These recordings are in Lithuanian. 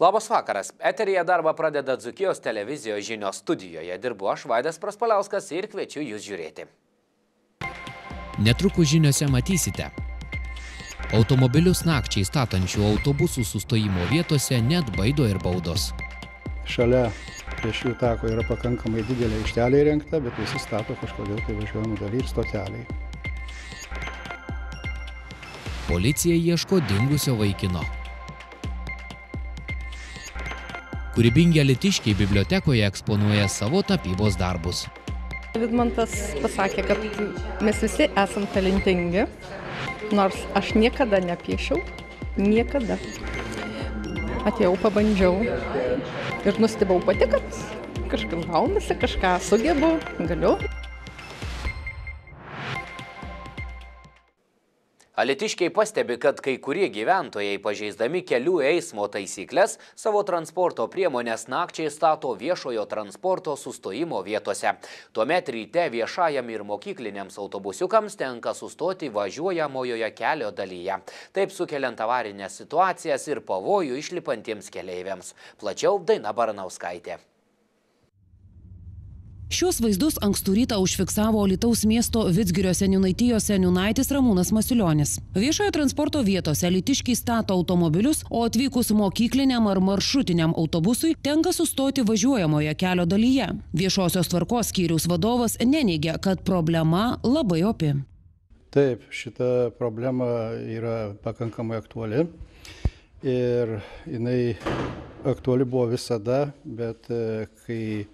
Labas vakaras. Eteryje darbą pradeda Dzūkijos televizijos žinios studijoje. Dirbu aš, Vaidas Praspaliauskas, ir kviečiu jūs žiūrėti. Netrukus žiniose matysite. Automobilius nakčiai statančių autobusų sustojimo vietose net baido ir baudos. Šalia pėsčiųjų tako yra pakankamai didelė aikštelė įrengta, bet visi stato kažkodėl tai važiuojamų daly ir stoteliai. Policija ieško dingusio vaikino. Kūrybingi alytiškiai bibliotekoje eksponuoja savo tapybos darbus. Vidmantas pasakė, kad mes visi esam talentingi, nors aš niekada nepiešiau, niekada. Atėjau, pabandžiau ir nustebau pati, kad kažkas gaunasi, kažką sugebu, galiu. Alytiškiai pastebi, kad kai kurie gyventojai, pažeisdami kelių eismo taisyklės, savo transporto priemonės nakčiai stato viešojo transporto sustojimo vietose. Tuomet ryte viešajam ir mokykliniams autobusiukams tenka sustoti važiuojamojoje kelio dalyje, taip sukeliant avarinės situacijas ir pavojų išlipantiems keleiviams. Plačiau Daina Baranauskaitė. Šios vaizdus ankstų rytą užfiksavo Alytaus miesto Vidzgirio seniūnaitijos seniūnaitis Ramūnas Masilionis. Viešojo transporto vietose alytiškiai stato automobilius, o atvykus mokykliniam ar maršrutiniam autobusui tenka sustoti važiuojamoje kelio dalyje. Viešosios tvarkos skyriaus vadovas neneigia, kad problema labai opi. Taip, šita problema yra pakankamai aktuali ir jinai aktuali buvo visada, bet kai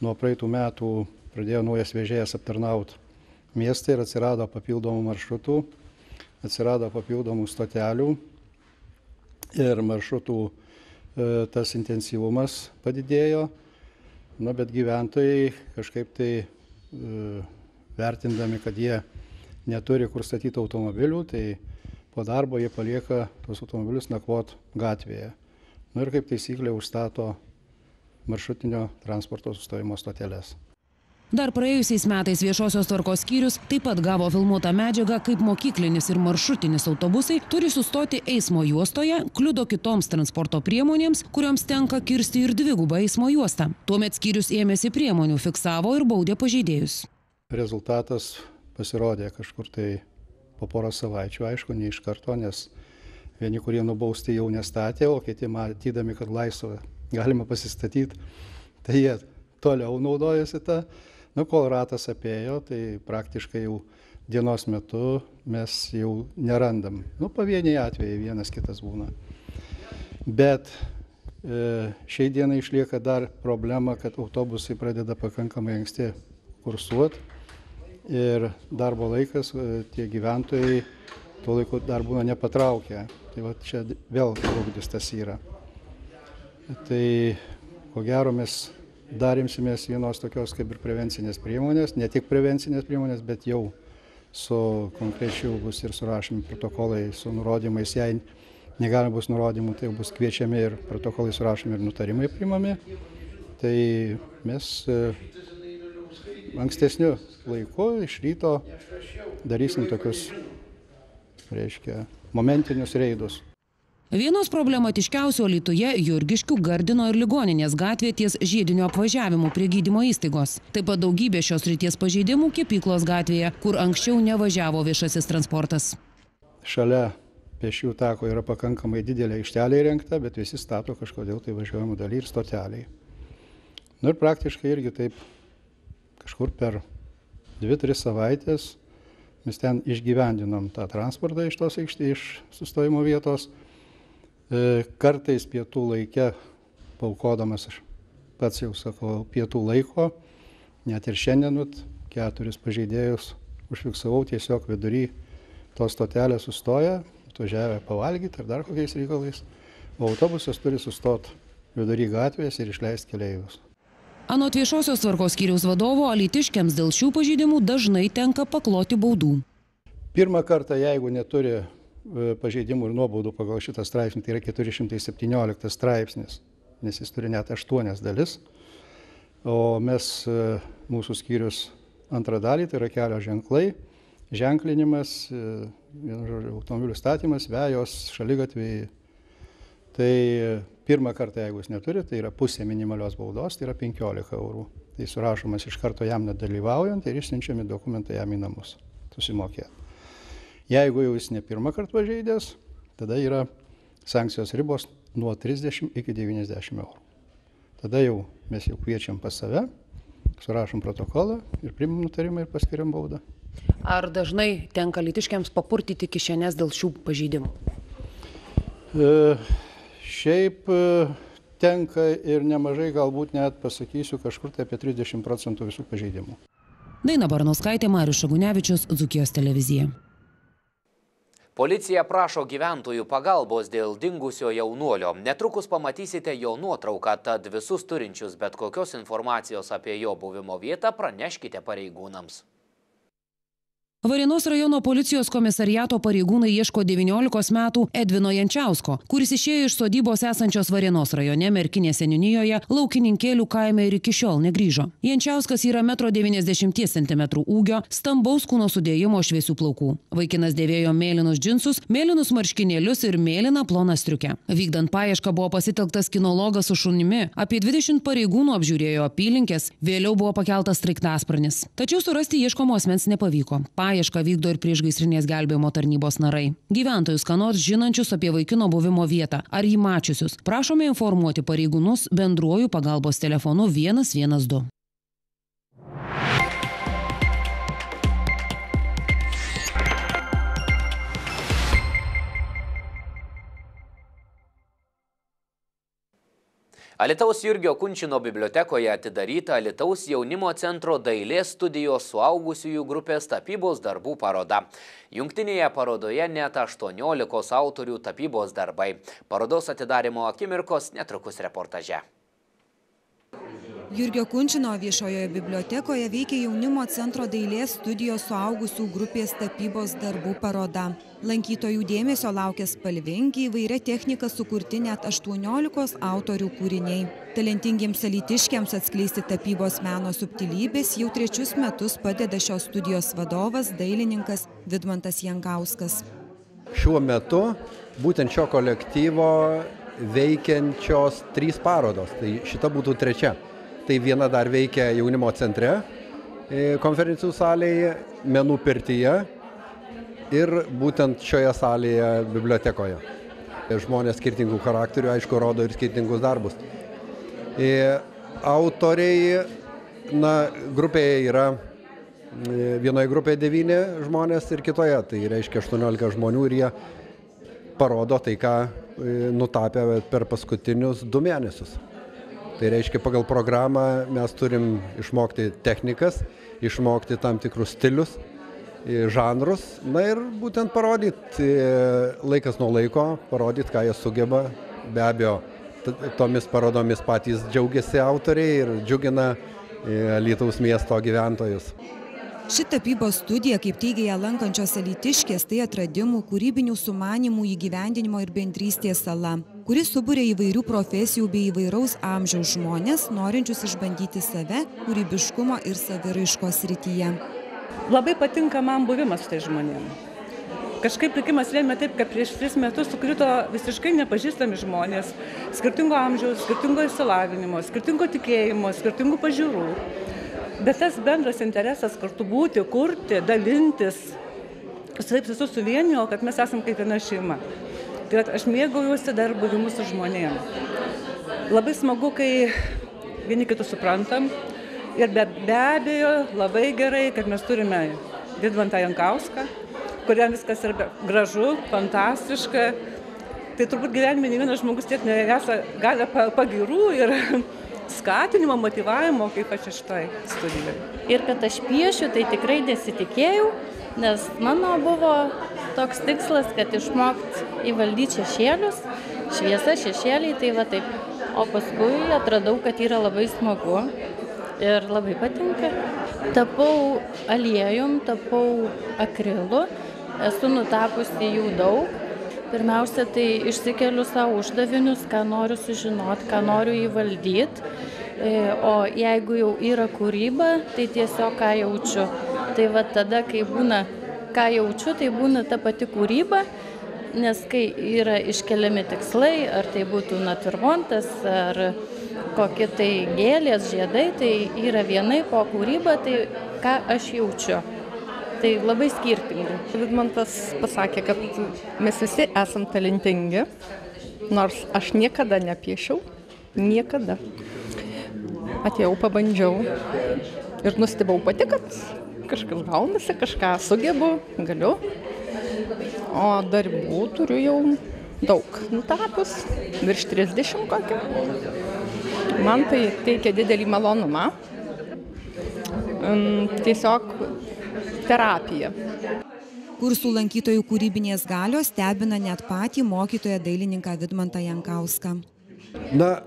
nuo praeitų metų pradėjo naujas vežėjas aptarnauti miestą ir atsirado papildomų maršrutų, atsirado papildomų stotelių ir maršrutų tas intensyvumas padidėjo. Bet gyventojai kažkaip tai vertindami, kad jie neturi kur statyti automobilių, tai po darbo jie palieka tos automobilius nakvot gatvėje. Ir kaip taisyklė užstato maršrutinio transporto sustojimo stoteles. Dar praėjusiais metais viešosios tvarkos skyrius taip pat gavo filmuotą medžiagą, kaip mokyklinis ir maršrutinis autobusai turi sustoti eismo juostoje, kliudo kitoms transporto priemonėms, kurioms tenka kirsti ir dvigubą eismo juostą. Tuomet skyrius ėmėsi priemonių, fiksavo ir baudė pažeidėjus. Rezultatas pasirodė kažkur tai po poros savaičių, aišku, ne iš karto, nes vieni, kurie nubausti jau nestatė, o kiti matydami, kad laisvą galima pasistatyti, tai jie toliau naudojasi tą. Kol ratas apėjo, tai praktiškai jau dienos metu mes jau nerandam. Pavieniai atvejai, vienas kitas būna. Bet šiai dienai išlieka dar problema, kad autobusai pradeda pakankamai anksti kursuoti ir darbo laikas, tie gyventojai tuo laiku dar būna nepatraukę. Tai čia vėl trukdis tas yra. Tai ko gero mes dar imsimės vienos tokios kaip ir prevencinės priemonės, ne tik prevencinės priemonės, bet jau su konkrečiu bus ir surašomi protokolai su nurodymais. Jei negalima bus nurodymų, tai bus kviečiami ir protokolai surašomi ir nutarimai priimami. Tai mes ankstesniu laiku iš ryto darysim tokius, momentinius reidus. Vienos problematiškiausių Alytuje Jurgiškių, Gardino ir Ligoninės gatvė ties žiedinio apvažiavimu prie gydymo įstaigos. Taip pat daugybė šios srities pažeidimų Kepyklos gatvėje, kur anksčiau nevažiavo viešasis transportas. Šalia pėsčiųjų tako yra pakankamai didelė aikštelė įrengta, bet visi stato kažkodėl tai važiuojamų daly ir stoteliai. Ir praktiškai irgi taip kažkur per 2-3 savaitės mes ten išgyvendinom tą transportą iš tos aikštės, iš sustojimo vietos. Kartais pietų laike, paukodamas aš pats jau sakau, pietų laiko, net ir šiandien 4 pažeidėjus užfiksavau tiesiog vidury tos stotelės sustoja, atvažiavę pavalgyti ar dar kokiais reikalais, o autobusas turi sustoti vidury gatvės ir išleisti keleivius. Anot viešosios tvarkos skyriaus vadovo, alytiškiams dėl šių pažeidimų dažnai tenka pakloti baudų. Pirmą kartą, jeigu neturi pažeidimų ir nuobaudų pagal šitą straipsnį, tai yra 417 straipsnis, nes jis turi net 8 dalis, o mes, mūsų skyrius antrą dalį, tai yra kelio ženklai, ženklinimas, automobilių statymas, vejos, šaligatviai. Tai Pirmą kartą, jeigu jis neturi, tai yra pusė minimalios baudos, tai yra 15 eurų. Tai surašomas iš karto jam nedalyvaujant ir išsiunčiami dokumentai jam į namus susimokėti. Jeigu jau jis ne pirmą kartą pažeidęs, tada yra sankcijos ribos nuo 30 iki 90 eurų. Tada jau mes jau kviečiam pas save, surašom protokolą ir priimam nutarimą ir paskiriam baudą. Ar dažnai tenka alytiškiams papurtyti kišenes dėl šių pažeidimų? Šiaip tenka ir nemažai, galbūt net pasakysiu, kažkur tai apie 30% visų pažeidimų. Daina Baranauskaitė, Marius Šagunevičius, Dzūkijos televizija. Policija prašo gyventojų pagalbos dėl dingusio jaunuolio. Netrukus pamatysite jo nuotrauką, tad visus turinčius bet kokios informacijos apie jo buvimo vietą praneškite pareigūnams. Varėnos rajono policijos komisariato pareigūnai ieško 19 metų Edvino Jančiausko, kuris išėjo iš sodybos esančios Varėnos rajone Merkinės seniūnijoje Laukininkėlių kaime ir iki šiol negrįžo. Jančiauskas yra 1,90 cm ūgio, stambaus kūno sudėjimo, šviesių plaukų. Vaikinas dėvėjo mėlynus džinsus, mėlynus marškinėlius ir mėlyną ploną striukę. Vykdant paiešką buvo pasitelktas kinologas su šunimi. Apie 20 pareigūnų apžiūrėjo apylinkės, vėliau buvo pakeltas sraigtasparnis. Tačiau surasti ieškomo asmens nepavyko. Paiešką vykdo ir priešgaisrinės gelbėjimo tarnybos narai. Gyventojus, ką nors žinančius apie vaikino buvimo vietą ar jį mačiusius, prašome informuoti pareigūnus bendruoju pagalbos telefonu 112. Alytaus Jurgio Kunčino bibliotekoje atidaryta Alytaus jaunimo centro dailės studijos suaugusiųjų grupės tapybos darbų paroda. Jungtinėje parodoje net 18 autorių tapybos darbai. Parodos atidarymo akimirkos netrukus reportaže. Jurgio Kunčino viešojoje bibliotekoje veikia jaunimo centro dailės studijos suaugusių grupės tapybos darbų paroda. Lankytojų dėmesio laukia spalvingi, įvairia technika sukurti net 18 autorių kūriniai. Talentingiems alytiškiams atskleisti tapybos meno subtilybės jau 3 metus padeda šios studijos vadovas, dailininkas Vidmantas Jankauskas. Šiuo metu būtent šio kolektyvo veikiančios 3 parodos, tai šita būtų 3. Tai viena dar veikia jaunimo centre, konferencijų salėje, menų pirtyje ir būtent šioje salėje bibliotekoje. Žmonės skirtingų charakterių, aišku, rodo ir skirtingus darbus. Autoriai, grupėje yra, vienoje grupėje 9 žmonės ir kitoje, tai reiškia 18 žmonių ir jie parodo tai, ką nutapė per paskutinius 2 mėnesius. Tai reiškia, pagal programą mes turim išmokti technikas, išmokti tam tikrus stilius, žanrus, ir būtent parodyti laikas nuo laiko, parodyti, ką jie sugeba. Be abejo, tomis parodomis patys džiaugiasi autoriai ir džiugina Alytaus miesto gyventojus. Ši tapybos studija, kaip teigia ją lankančios alytiškės, tai atradimų, kūrybinių sumanimų įgyvendinimo ir bendrystės sala, kuris suburia įvairių profesijų bei įvairaus amžiaus žmonės, norinčius išbandyti save, kūrybiškumo ir saviraiškos srityje. Labai patinka man buvimas su tai žmonėm. Kažkaip likimas lėmė taip, kad prieš 3 metus sukrito visiškai nepažįstami žmonės, skirtingo amžiaus, skirtingo išsilavinimo, skirtingo tikėjimo, skirtingų pažiūrų. Bet tas bendras interesas kartu būti, kurti, dalintis, taip visus suvienijo, kad mes esam kaip viena šeima. Tai aš mėgaujuosi dar buvimu su žmonėm. Labai smagu, kai vieni kitus suprantam. Ir be abejo labai gerai, kad mes turime Vidmantą Jankauską, kuriam viskas yra gražu, fantastiška. Tai turbūt gyvenime ne vienas žmogus tiek gali pagyrų ir skatinimo, motyvavimo, kaip aš šitoj studijoje. Ir kad aš piešiu, tai tikrai nesitikėjau, nes mano buvo toks tikslas, kad išmokti įvaldyti šešėlius, šviesa, šešėliai, tai va taip. O paskui atradau, kad yra labai smagu ir labai patinka. Tapau aliejum, tapau akrilu, esu nutapusi jų daug. Pirmiausia, tai išsikeliu savo uždavinius, ką noriu sužinoti, ką noriu įvaldyti. O jeigu jau yra kūryba, tai tiesiog ką jaučiu. Tai va tada, kai būna ką jaučiu, tai būna ta pati kūryba. nes kai yra iškeliami tikslai, ar tai būtų natūrmontas, ar kokie tai gėlės, žiedai, tai yra vienaip, o kūryba, tai ką aš jaučiu. Tai labai skirtingai. Vidmantas pasakė, kad mes visi esam talentingi, nors aš niekada nepiešiau, niekada. Atėjau, pabandžiau ir nustebau pati, kad kažkas gaunasi, kažką sugebu, galiu. O darbų turiu jau daug nutapius, virš 30 kokio. Man tai teikia didelį malonumą. Tiesiog terapija. Kursų lankytojų kūrybinės galios stebina net patį mokytoją dailininką Vidmantą Jankauską. Na,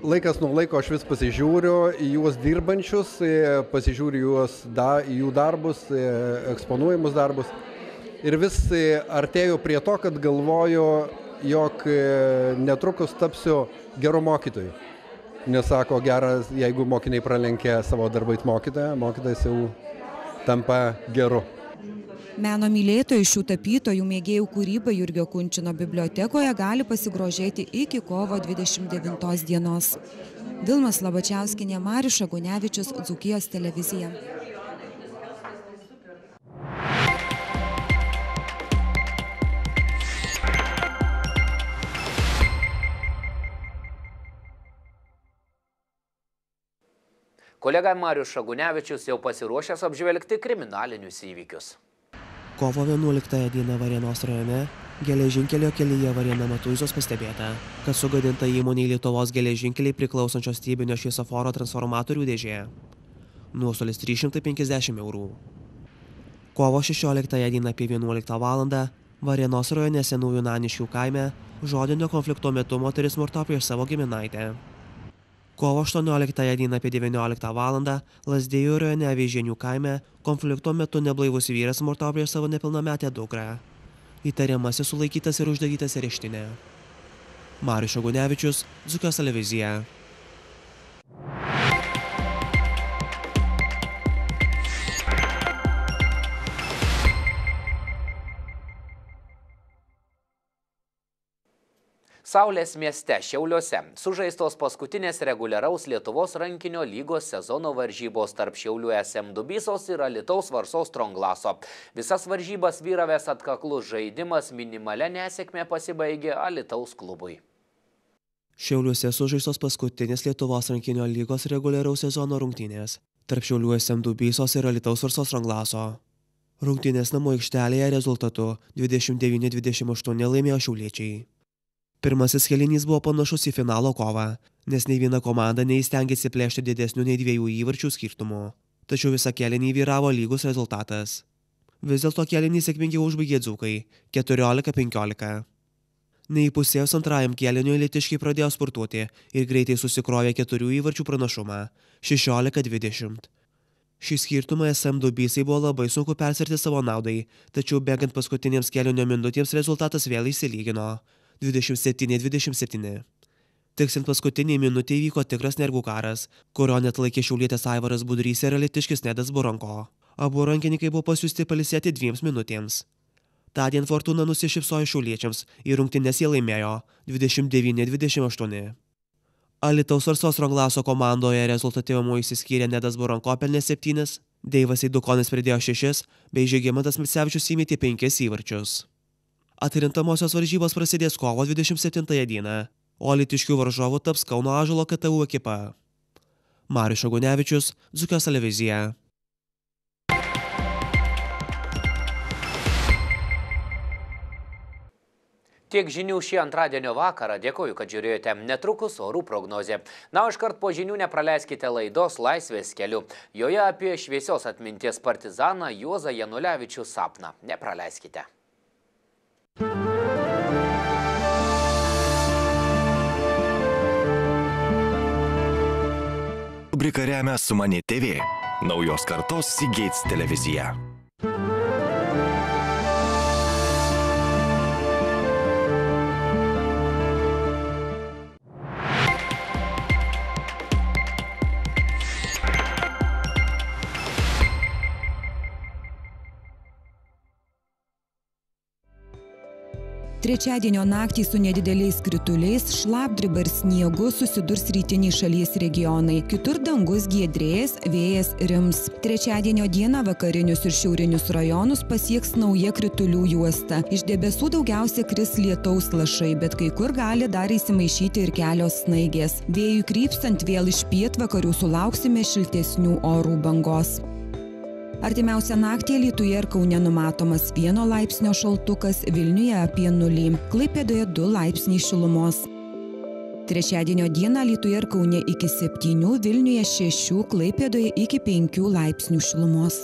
laikas nuo laiko aš vis pasižiūriu į juos dirbančius, pasižiūriu į jų darbus, eksponuojamus darbus. Ir vis artėju prie to, kad galvoju, jog netrukus tapsiu geru mokytoju. Nes sako, geras, jeigu mokiniai pralenkia savo darbais mokytoją, mokytojas jau tampa geru. Meno mylėtojai šių tapytojų mėgėjų kūrybą Jurgio Kunčino bibliotekoje gali pasigrožėti iki kovo 29 dienos. Vilma Slabačiauskienė, Marius Šagunevičius, Dzūkijos televizija. Kolega Marius Šagunevičius jau pasiruošęs apžvelgti kriminalinius įvykius. Kovo 11 dieną Varėnos rajone geležinkelio kelyje Varėna-Matuizos pastebėta, kad sugadinta įmonei Lietuvos geležinkeliai priklausančios stybinio šviesoforo transformatorių dėžė. Nuostolis 350 eurų. Kovo 16 dieną apie 11 valandą Varėnos rajone Senųjų Naniškių kaime žodinio konflikto metu moteris smurtavo prieš savo giminaitę. Kovo 18 dieną apie 19 valandą Lazdijų rajone Avižienių kaime konflikto metu neblaivus vyras smurtavo prieš savo nepilnametę dukrą. Įtariamasis sulaikytas ir uždarytas areštinę. Marius Šagunevičius, Dzūkijos televizija. Saulės mieste Šiauliuose sužaistos paskutinės reguliaraus Lietuvos rankinio lygos sezono varžybos tarp Šiaulių SM Dubysos ir Alytaus Varsos Stronglaso. Visas varžybas vyravęs atkaklus žaidimas minimalia nesėkmė pasibaigė Alytaus klubui. Šiauliuose sužaistos paskutinės Lietuvos rankinio lygos reguliaraus sezono rungtynės tarp Šiaulių SM Dubysos ir Alytaus Varsos Stronglaso. Rungtynės namų aikštelėje rezultatu 29-28 laimėjo šiauliečiai. Pirmasis kėlinys buvo panašus į finalo kovą, nes nei viena komanda neįstengėsi plėšti didesnių nei 2 įvarčių skirtumų. Tačiau visą kėlinį vyravo lygus rezultatas. Vis dėlto kėlinį sėkmingiau užbaigė dzūkai 14-15. Neįpusėjus antrajam kėliniui alytiškiai pradėjo spurtuoti ir greitai susikrovė 4 įvarčių pranašumą 16-20. Šį skirtumą SM Dubysai buvo labai sunku persverti savo naudai, tačiau bėgant paskutinėms kėlinio minutėms rezultatas vėl išsilygino 27-27. Tiksint paskutinį minutę įvyko tikras nervų karas, kurio net laikė šiaulietis Aivaras Budrys ir alytiškis Nedas Buranko. Abu rankininkai buvo pasiųsti pailsėti 2 minutėms. Tądien Fortuna nusišypsojo šiauliečiams ir rungtynes jie laimėjo 29-28. Alytaus Varsos Stronglaso komandoje rezultatyvumu išsiskyrė Nedas Buranko pelnė 7, Deivas Eidukonis pridėjo 6 bei Žygimantas Micevičius įmetė 5 įvarčius. Atkrintamosios varžybos prasidės kovo 27 dieną, o alytiškių varžovų taps Kauno Ąžuolo KTU ekipa. Marius Šagunevičius, Dzūkijos televizija. Tiek žinių šį antradienio vakarą. Dėkoju, kad žiūrėjote. Netrukus orų prognozė. Na, o iškart po žinių nepraleiskite laidos Laisvės keliu. Joje apie šviesios atminties partizaną Juozą Janulevičių sapną. Nepraleiskite. Rubrika remia Sumani TV, naujos kartos Seagates televizija. Trečiadienio naktį su nedideliais krituliais, šlapdriba ir sniegu susidurs rytiniai šalies regionai. Kitur dangus giedrės, vėjas rims. Trečiadienio dieną vakarinius ir šiaurinius rajonus pasieks nauja kritulių juosta. Iš debesų daugiausia kris lietaus lašai, bet kai kur gali dar įsimaišyti ir kelios snaigės. Vėjui krypstant vėl iš pietvakarių sulauksime šiltesnių orų bangos. Artimiausią naktį Alytuje ir Kaune numatomas 1 laipsnio šaltukas, Vilniuje apie 0, Klaipėdoje 2 laipsniai šilumos. Trečiadienio dieną Alytuje ir Kaune iki 7, Vilniuje 6, Klaipėdoje iki 5 laipsnių šilumos.